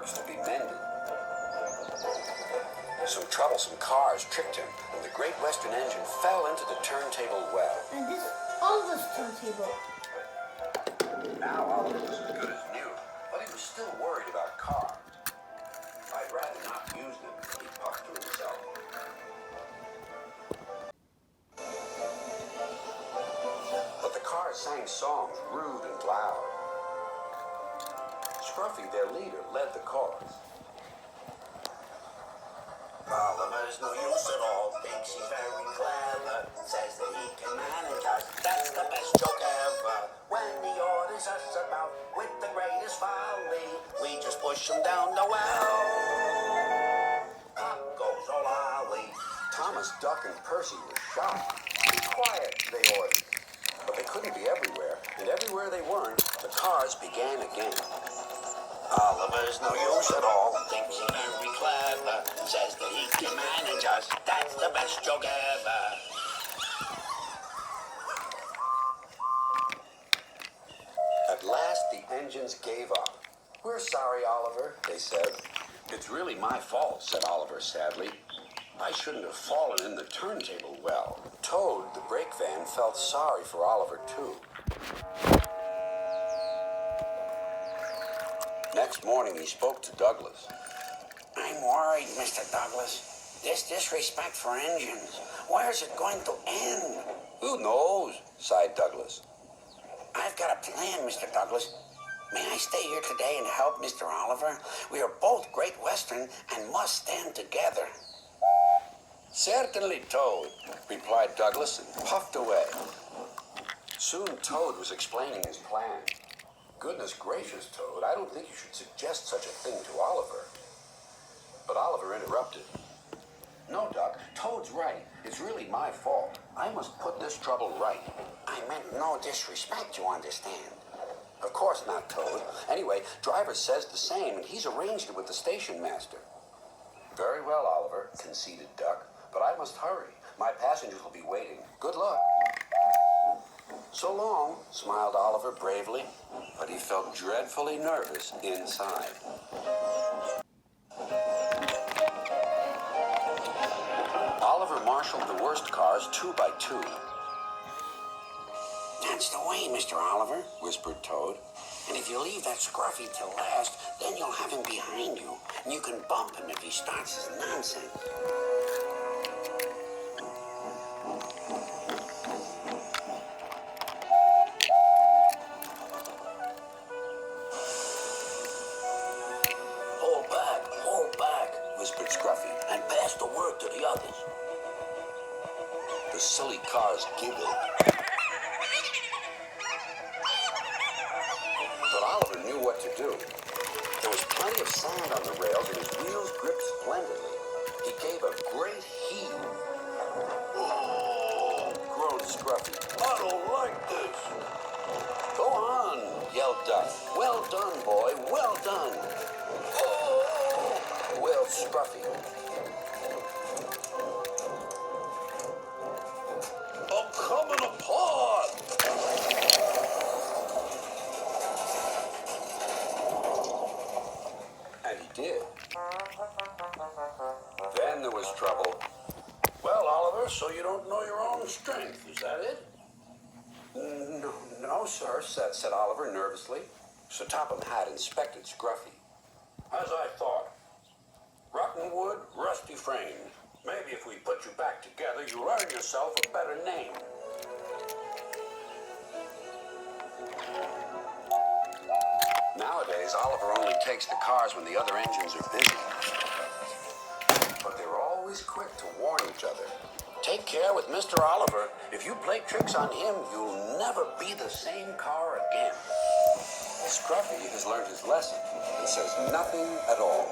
works to be mended. Some troublesome cars tricked him, and the Great Western engine fell into the turntable well. And this Oliver's turntable. Now Oliver was as good as new, but he was still worried about cars. I'd rather not use them, he puffed to himself. But the cars sang songs rude and loud. Scruffy, their leader, led the chorus. Oliver's no use at all, thinks he's very clever, says that he can manage us, that's the best joke ever. When he orders us about with the greatest folly, we just push him down the well. Up goes old Ollie. Thomas, Duck, and Percy were shocked. Be quiet, they ordered. But they couldn't be everywhere, and everywhere they weren't, the cars began again. Oliver's no use at all, thinks he's very clever, says that he can manage us, that's the best joke ever. At last, the engines gave up. We're sorry, Oliver, they said. It's really my fault, said Oliver sadly. I shouldn't have fallen in the turntable well. Toad, the brake van, felt sorry for Oliver, too. Next morning, he spoke to Douglas. I'm worried, Mr. Douglas. This disrespect for engines, where's it going to end? Who knows, sighed Douglas. I've got a plan, Mr. Douglas. May I stay here today and help Mr. Oliver? We are both Great Western and must stand together. Certainly, Toad, replied Douglas and puffed away. Soon Toad was explaining his plan. Goodness gracious, Toad, I don't think you should suggest such a thing to Oliver. But Oliver interrupted. No, Duck, Toad's right. It's really my fault. I must put this trouble right. I meant no disrespect, you understand. Of course not, Toad. Anyway, Driver says the same, and he's arranged it with the station master. Very well, Oliver, conceded Duck, but I must hurry. My passengers will be waiting. Good luck. So long, smiled Oliver bravely, but he felt dreadfully nervous inside. Oliver marshaled the worst cars 2 by 2. That's the way, Mr. Oliver, whispered Toad. And if you leave that Scruffy till last, then you'll have him behind you, and you can bump him if he starts his nonsense. Hold back, whispered Scruffy, and pass the word to the others. The silly cars giggled. But Oliver knew what to do. There was plenty of sand on the rails, and his wheels gripped splendidly. He gave a great heave. Oh, groaned Scruffy. I don't like this. Go on, yelled Duck. Well done, boy, well done. Oh, wailed Scruffy. I'm coming apart. And he did. Then there was trouble. Well, Oliver, so you don't know your own strength, is that it? No, sir, said Oliver nervously. So Topham Hatt inspected Scruffy. As I thought. Rotten wood, rusty frame. Maybe if we put you back together, you'll earn yourself a better name. Nowadays, Oliver only takes the cars when the other engines are busy. But they're always quick to warn each other. Take care with Mr. Oliver. If you play tricks on him, you'll never be the same car again. Scruffy has learned his lesson and says nothing at all.